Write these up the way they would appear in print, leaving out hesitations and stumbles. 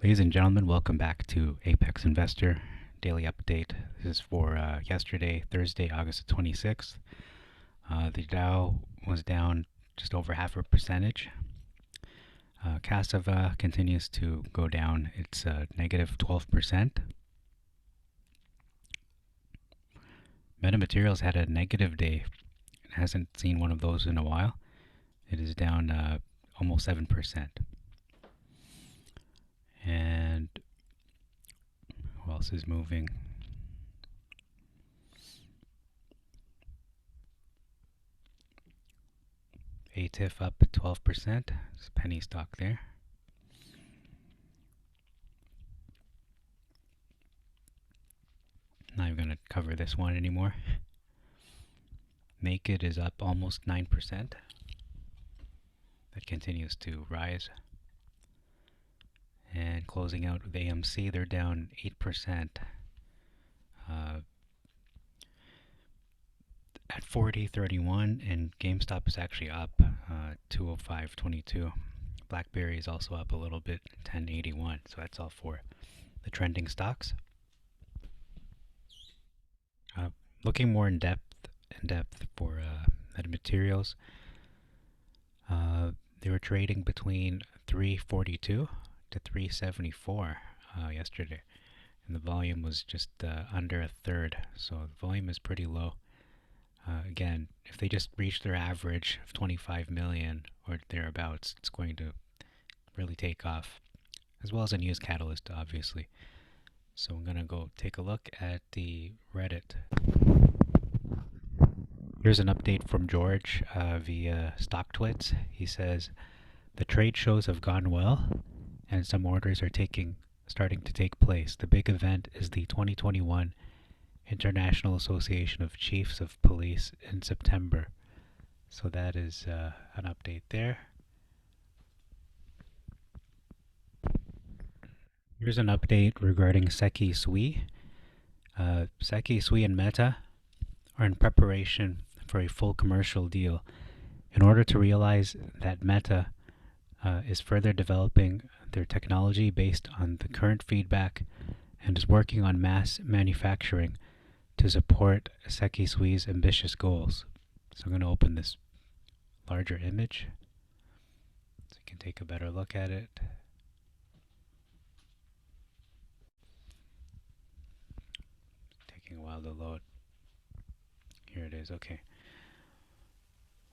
Ladies and gentlemen, welcome back to Apex Investor Daily Update. This is for yesterday, Thursday, August 26th. The Dow was down just over 0.5%. Cassava continues to go down. It's negative 12%. Metamaterials had a negative day. It hasn't seen one of those in a while. It is down almost 7%. And who else is moving? ATIF up 12%. It's a penny stock there. Not even going to cover this one anymore. Naked is up almost 9%. That continues to rise. And closing out with AMC, they're down 8%. At 40.31, and GameStop is actually up 205.22. BlackBerry is also up a little bit, 10.81. So that's all for the trending stocks. Looking more in depth for metamaterials, they were trading between 342 to 374 yesterday, and the volume was just under a third. So the volume is pretty low. Again, if they just reach their average of 25 million or thereabouts, it's going to really take off, as well as a news catalyst, obviously. So I'm going to go take a look at the Reddit. Here's an update from George via StockTwits. He says, the trade shows have gone well, and some orders are starting to take place. The big event is the 2021 International Association of Chiefs of Police in September. So that is an update there. Here's an update regarding Seki Sui. Seki Sui and Meta are in preparation for a full commercial deal. In order to realize that, Meta is further developing their technology based on the current feedback and is working on mass manufacturing to support Seki Sui's ambitious goals. So I'm going to open this larger image so you can take a better look at it. Taking a while to load. Here it is. Okay.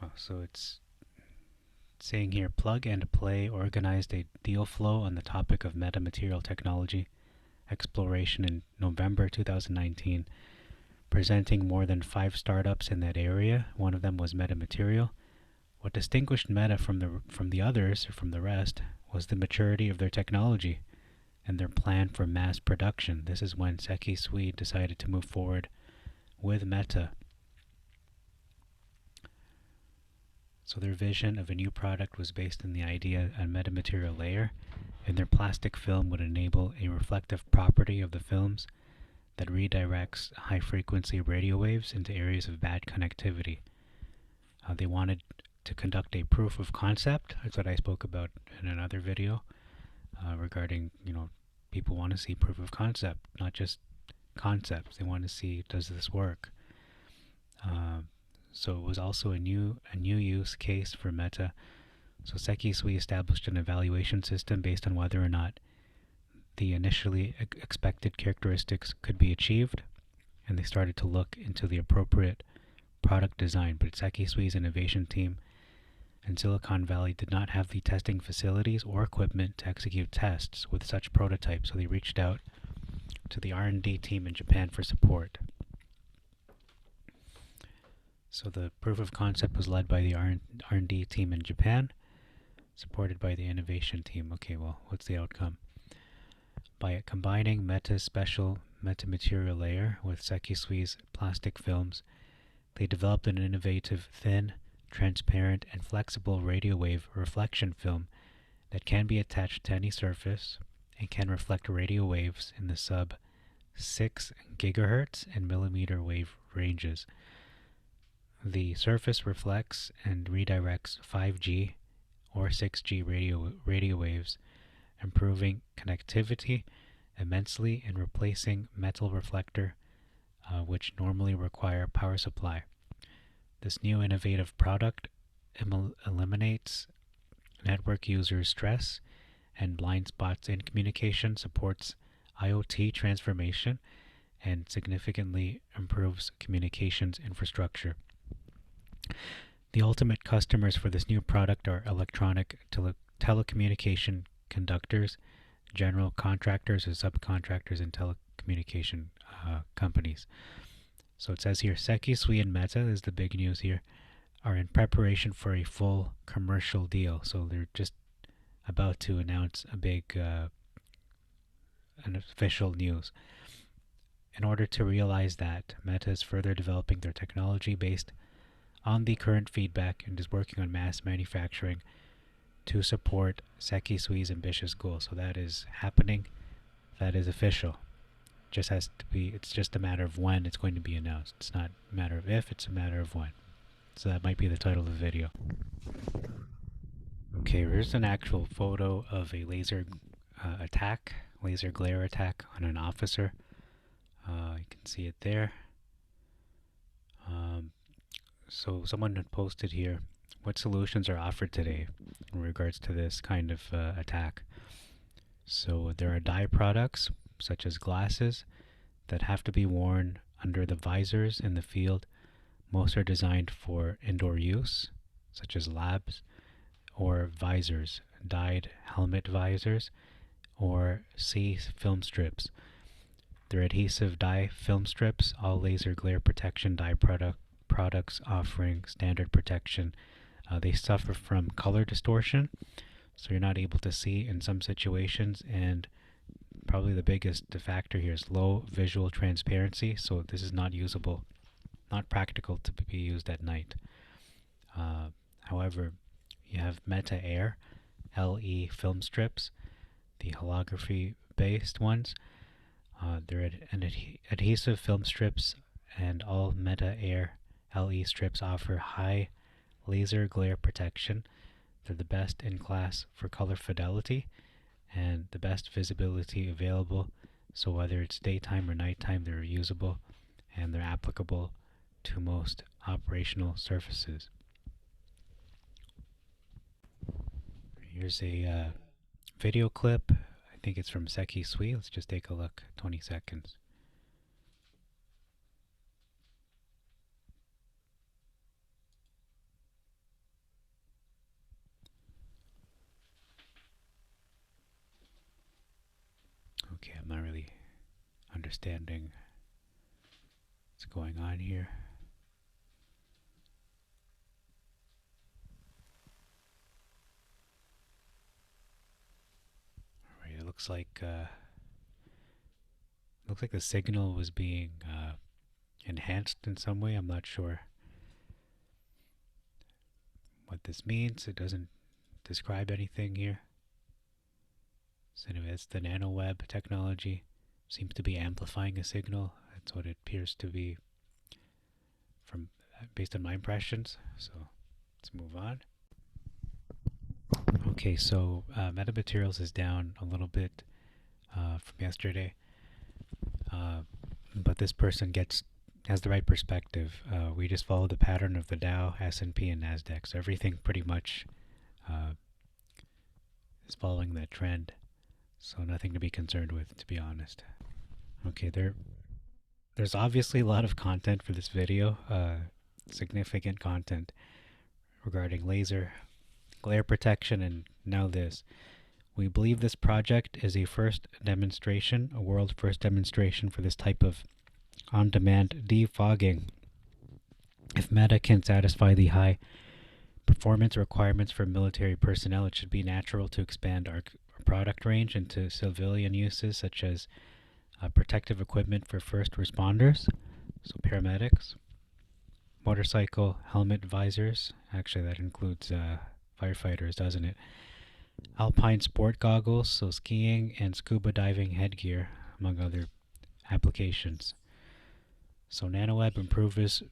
Well, so it's saying here, Plug and Play organized a deal flow on the topic of metamaterial technology exploration in November 2019, presenting more than 5 startups in that area. One of them was Metamaterial. What distinguished Meta from the rest, was the maturity of their technology and their plan for mass production. This is when Seki Sui decided to move forward with Meta. So their vision of a new product was based on the idea a metamaterial layer in their plastic film would enable a reflective property of the films that redirects high-frequency radio waves into areas of bad connectivity. They wanted to conduct a proof of concept. That's what I spoke about in another video regarding, people want to see proof of concept, not just concepts. They want to see, does this work? So it was also a new use case for Meta. So Seki Sui established an evaluation system based on whether or not the initially expected characteristics could be achieved, and they started to look into the appropriate product design. But Seki Sui's innovation team in Silicon Valley did not have the testing facilities or equipment to execute tests with such prototypes, so they reached out to the R&D team in Japan for support. So the proof of concept was led by the R&D team in Japan, supported by the innovation team. Okay, well, what's the outcome? By combining Meta's special metamaterial layer with Seki Sui's plastic films, they developed an innovative, thin, transparent, and flexible radio wave reflection film that can be attached to any surface and can reflect radio waves in the sub 6 gigahertz and millimeter wave ranges. The surface reflects and redirects 5G or 6G radio waves improving connectivity immensely and replacing metal reflector, which normally require power supply. This new innovative product eliminates network users' stress and blind spots in communication, supports IoT transformation, and significantly improves communications infrastructure. The ultimate customers for this new product are electronic telecommunication conductors, general contractors or subcontractors, and telecommunication companies. So it says here, Sekisui and Meta is the big news here, are in preparation for a full commercial deal. So they're just about to announce a big an official news. In order to realize that, Meta is further developing their technology based on the current feedback and is working on mass manufacturing to support Sekisui's ambitious goal. So that is happening. That is official. Just has to be. It's just a matter of when it's going to be announced. It's not a matter of if. It's a matter of when. So that might be the title of the video. Okay, here's an actual photo of a laser laser glare attack on an officer. You can see it there. So someone had posted here, what solutions are offered today in regards to this kind of attack? So there are dye products, such as glasses, that have to be worn under the visors in the field. Most are designed for indoor use, such as labs, or visors, dyed helmet visors, or film strips. They're adhesive dye film strips, all laser glare protection dye products offering standard protection. They suffer from color distortion, so you're not able to see in some situations, and probably the biggest factor here is low visual transparency, so this is not usable, not practical to be used at night. However, you have Meta Air LE film strips, the holography based ones. They're adhesive film strips, and all Meta Air LE strips offer high laser glare protection. They're the best in class for color fidelity and the best visibility available. So whether it's daytime or nighttime, they're usable and they're applicable to most operational surfaces. Here's a video clip. I think it's from Sekisui. Let's just take a look. 20 seconds. Okay, I'm not really understanding what's going on here. Alright, it looks like the signal was being enhanced in some way. I'm not sure what this means. It doesn't describe anything here. So anyway, it's the Nanoweb technology. Seems to be amplifying a signal. That's what it appears to be from based on my impressions. So let's move on. Okay, so metamaterials is down a little bit from yesterday, but this person has the right perspective. We just follow the pattern of the Dow, S&P, and Nasdaq. So everything pretty much is following that trend. So nothing to be concerned with, to be honest. Okay, there's obviously a lot of content for this video, significant content regarding laser glare protection, and now this. We believe this project is a world first demonstration for this type of on-demand defogging. If Meta can satisfy the high performance requirements for military personnel, it should be natural to expand our product range into civilian uses, such as protective equipment for first responders, so paramedics, motorcycle helmet visors. Actually, that includes firefighters, doesn't it? Alpine sport goggles, so skiing and scuba diving headgear, among other applications. So Nanoweb improves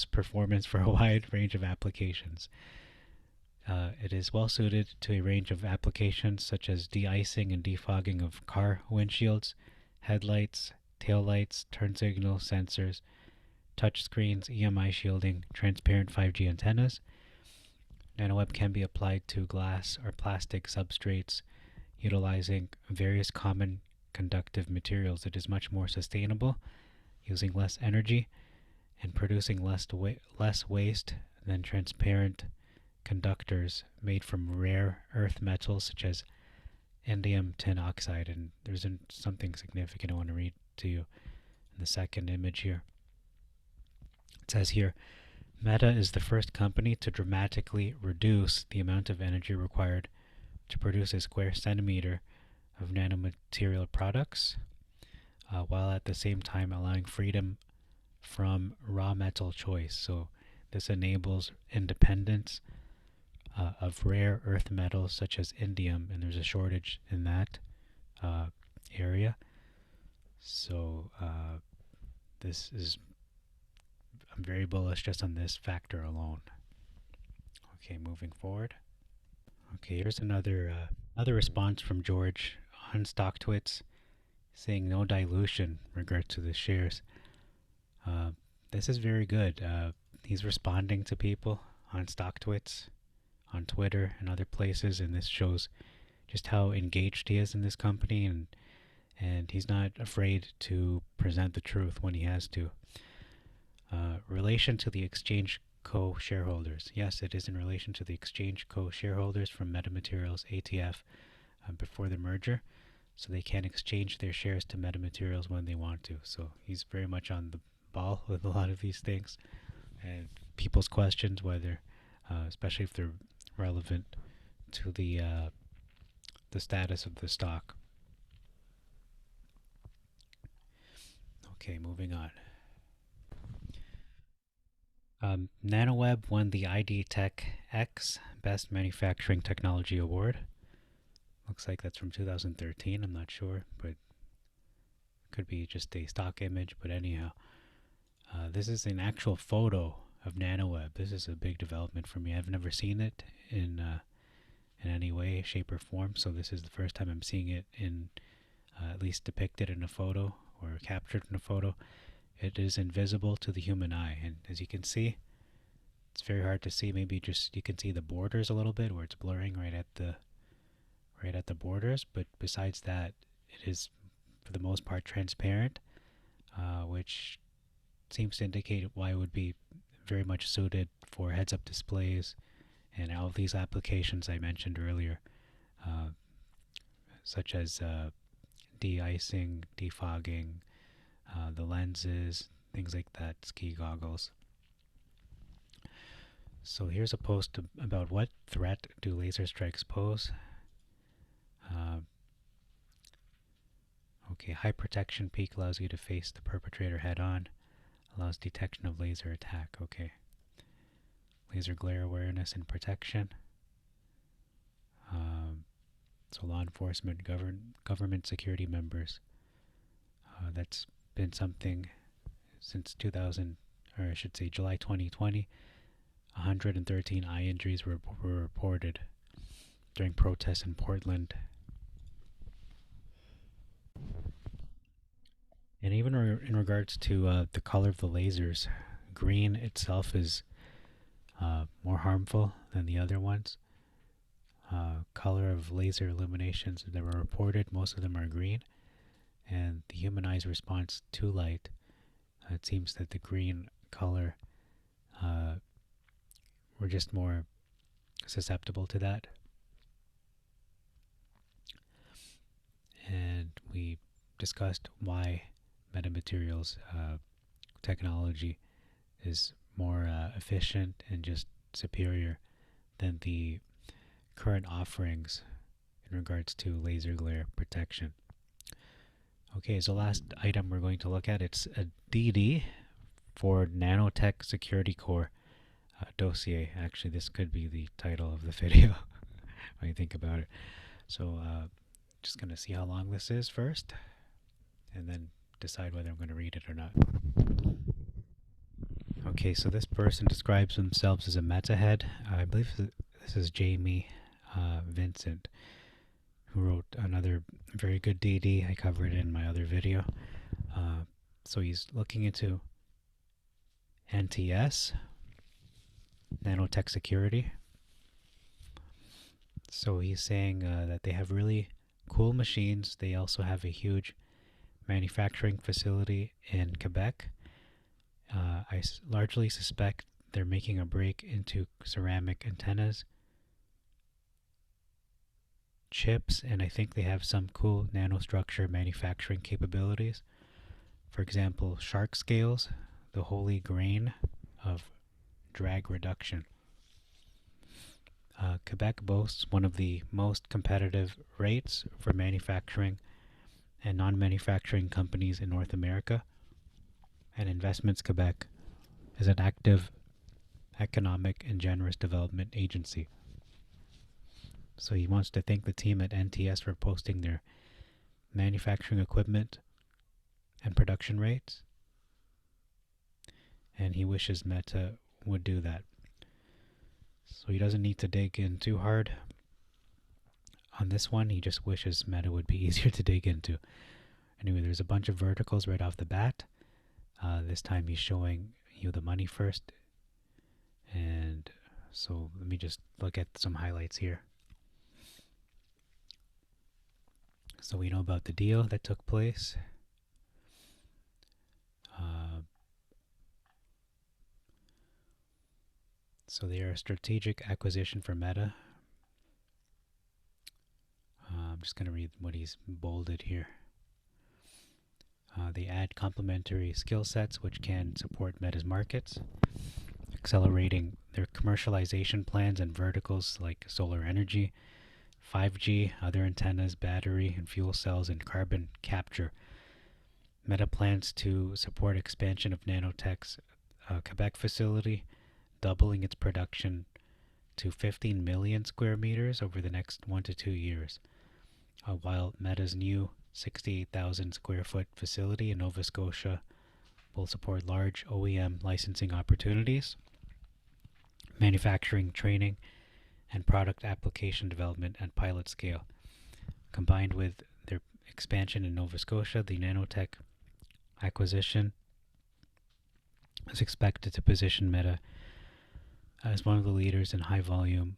performance for a wide range of applications. It is well suited to a range of applications such as de-icing and defogging of car windshields, headlights, taillights, turn signal sensors, touchscreens, EMI shielding, transparent 5G antennas. Nanoweb can be applied to glass or plastic substrates utilizing various common conductive materials. It is much more sustainable, using less energy and producing less waste than transparent conductors made from rare earth metals such as indium tin oxide. And there's something significant I want to read to you in the second image here. It says here, Meta is the first company to dramatically reduce the amount of energy required to produce a square centimeter of nanomaterial products, while at the same time allowing freedom from raw metal choice. So this enables independence of rare earth metals such as indium, and there's a shortage in that area. So this is, I'm very bullish just on this factor alone. Okay, moving forward. Okay, here's another response from George on StockTwits, saying no dilution in regard to the shares. This is very good. He's responding to people on StockTwits, on Twitter, and other places, and this shows just how engaged he is in this company, and he's not afraid to present the truth when he has to. Relation to the Exchange Co. shareholders. Yes, it is in relation to the Exchange Co. shareholders from Metamaterials ATF before the merger, so they can exchange their shares to Metamaterials when they want to. So he's very much on the ball with a lot of these things, and people's questions, whether, especially if they're relevant to the status of the stock. Okay, moving on. Nanoweb won the ID Tech X Best Manufacturing Technology Award. Looks like that's from 2013. I'm not sure, but could be just a stock image. But anyhow, this is an actual photo of Nanoweb. This is a big development for me. I've never seen it in any way, shape, or form. So this is the first time I'm seeing it in at least depicted in a photo or captured in a photo. It is invisible to the human eye, and as you can see, it's very hard to see. Maybe just you can see the borders a little bit where it's blurring right at the borders, but besides that, it is for the most part transparent, which seems to indicate why it would be very much suited for heads-up displays and all of these applications I mentioned earlier, such as de-icing, defogging, the lenses, things like that, ski goggles. So here's a post about what threat do laser strikes pose. Okay, high protection peak allows you to face the perpetrator head on, allows detection of laser attack. Okay. Laser glare awareness and protection. So law enforcement, government security members. That's been something since 2000, or I should say July 2020. 113 eye injuries were reported during protests in Portland. And even in regards to the color of the lasers, green itself is more harmful than the other ones. Color of laser illuminations that were reported, most of them are green, and the human eye's response to light, it seems that the green color, we're just more susceptible to that. And we discussed why metamaterials technology is more efficient and just superior than the current offerings in regards to laser glare protection. Okay, so last item we're going to look at, it's a DD for Nanotech Security Core dossier. Actually, this could be the title of the video when you think about it. So just going to see how long this is first, and then decide whether I'm going to read it or not. Okay, so this person describes themselves as a meta head. I believe This is Jamie Vincent, who wrote another very good DD. I covered it in my other video. So he's looking into NTS, nanotech security. So he's saying that they have really cool machines. They also have a huge manufacturing facility in Quebec. I largely suspect they're making a break into ceramic antennas, chips, and I think they have some cool nanostructure manufacturing capabilities. For example, shark scales, the holy grain of drag reduction. Quebec boasts one of the most competitive rates for manufacturing and non-manufacturing companies in North America, and Investments Quebec is an active economic and generous development agency. So he wants to thank the team at NTS for posting their manufacturing equipment and production rates, and he wishes Meta would do that. So he doesn't need to dig in too hard on this one. He just wishes Meta would be easier to dig into. Anyway, there's a bunch of verticals right off the bat. This time he's showing you the money first. And so let me just look at some highlights here. So we know about the deal that took place. So they are a strategic acquisition for Meta. I'm just going to read what he's bolded here. They add complementary skill sets which can support Meta's markets, accelerating their commercialization plans in verticals like solar energy, 5G, other antennas, battery and fuel cells, and carbon capture. Meta plans to support expansion of Nanotech's Quebec facility, doubling its production to 15 million square meters over the next 1 to 2 years, while Meta's new 68,000 square foot facility in Nova Scotia will support large OEM licensing opportunities, manufacturing training, and product application development at pilot scale. Combined with their expansion in Nova Scotia, the Nanotech acquisition is expected to position Meta as one of the leaders in high volume,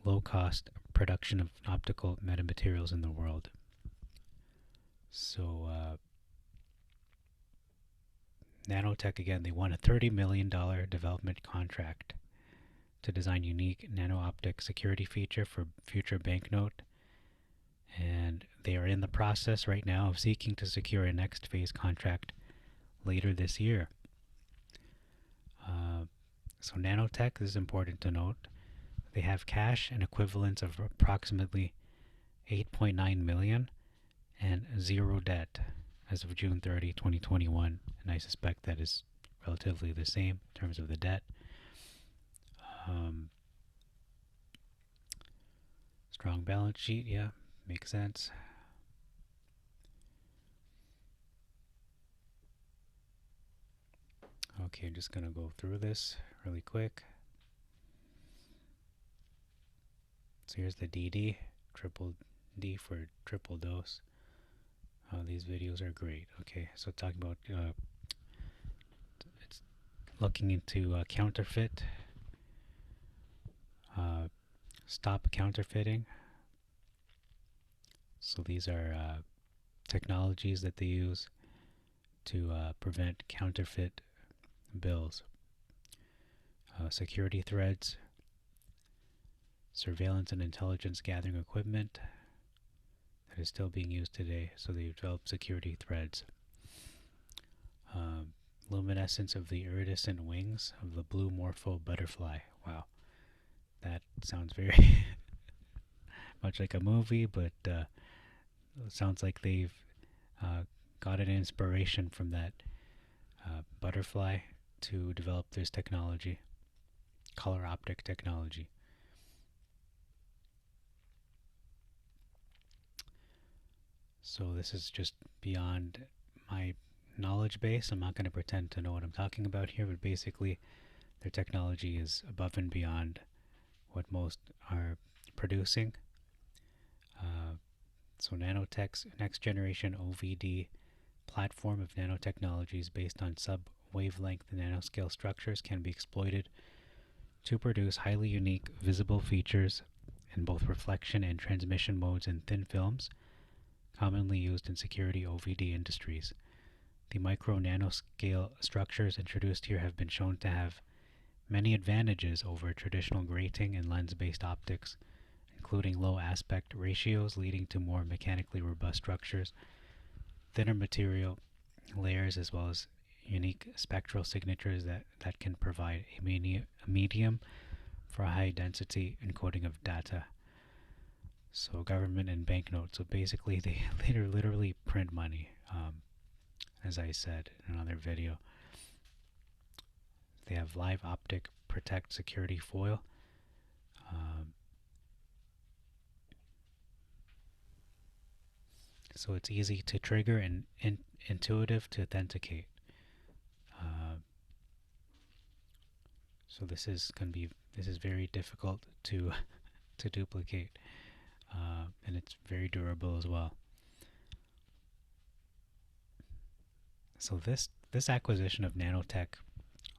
low cost production of optical metamaterials in the world. So Nanotech, again, they won a $30 million development contract to design unique nano-optic security feature for future banknote, and they are in the process right now of seeking to secure a next phase contract later this year. So Nanotech, this is important to note, they have cash and equivalents of approximately 8.9 million and zero debt as of June 30, 2021, and I suspect that is relatively the same in terms of the debt. Strong balance sheet, yeah, makes sense. Okay, I'm just going to go through this really quick. So here's the DD, triple D for triple dose. These videos are great. Okay, so talking about it's looking into counterfeit, stop counterfeiting. So these are technologies that they use to prevent counterfeit bills, security threads, surveillance and intelligence gathering equipment that is still being used today. So they developed security threads. Luminescence of the iridescent wings of the blue morpho butterfly. Wow, that sounds very much like a movie, but it sounds like they've got an inspiration from that butterfly to develop this technology, color optic technology. So this is just beyond my knowledge base. I'm not going to pretend to know what I'm talking about here, but basically their technology is above and beyond what most are producing. So Nanotech's next generation OVD platform of nanotechnologies based on sub-wavelength nanoscale structures can be exploited to produce highly unique visible features in both reflection and transmission modes in thin films, commonly used in security OVD industries. The micro-nanoscale structures introduced here have been shown to have many advantages over traditional grating and lens-based optics, including low aspect ratios leading to more mechanically robust structures, thinner material layers, as well as unique spectral signatures that can provide a medium for high density encoding of data. So government and banknotes. So basically they literally print money, as I said in another video. They have live optic protect security foil. So it's easy to trigger and intuitive to authenticate. So this is very difficult to to duplicate, and it's very durable as well. So this acquisition of Nanotech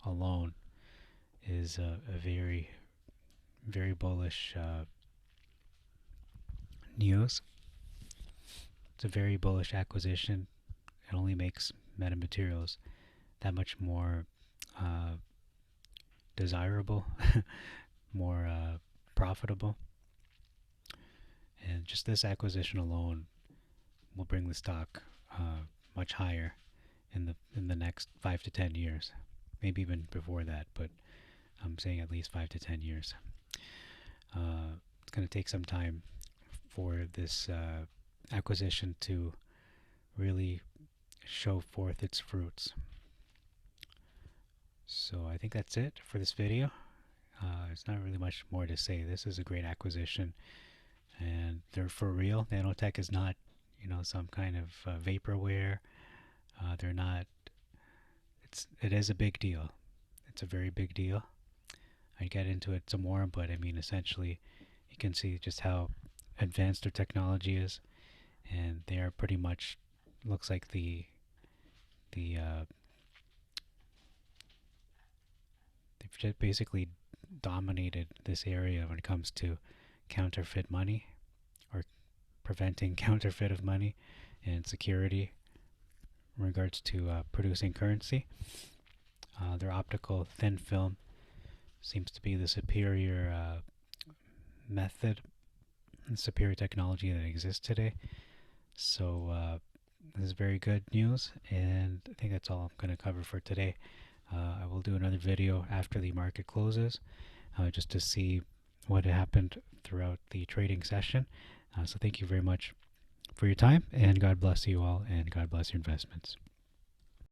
alone is a very bullish news. It's a very bullish acquisition. It only makes metamaterials that much more desirable, more profitable, and just this acquisition alone will bring the stock much higher in the next 5 to 10 years, maybe even before that, but I'm saying at least 5 to 10 years. It's going to take some time for this acquisition to really show forth its fruits. So I think that's it for this video. There's not really much more to say. This is a great acquisition, and they're for real. Nanotech is not, some kind of vaporware. They're not. It is a big deal. It's a very big deal. I'd get into it some more, but I mean, essentially, you can see just how advanced their technology is, and they are pretty much, looks like they've just basically dominated this area when it comes to counterfeit money, or preventing counterfeit of money, and security in regards to producing currency. Their optical thin film seems to be the superior method and superior technology that exists today. So this is very good news, and I think that's all I'm going to cover for today. I will do another video after the market closes, just to see what happened throughout the trading session. So thank you very much for your time, and God bless you all, and God bless your investments.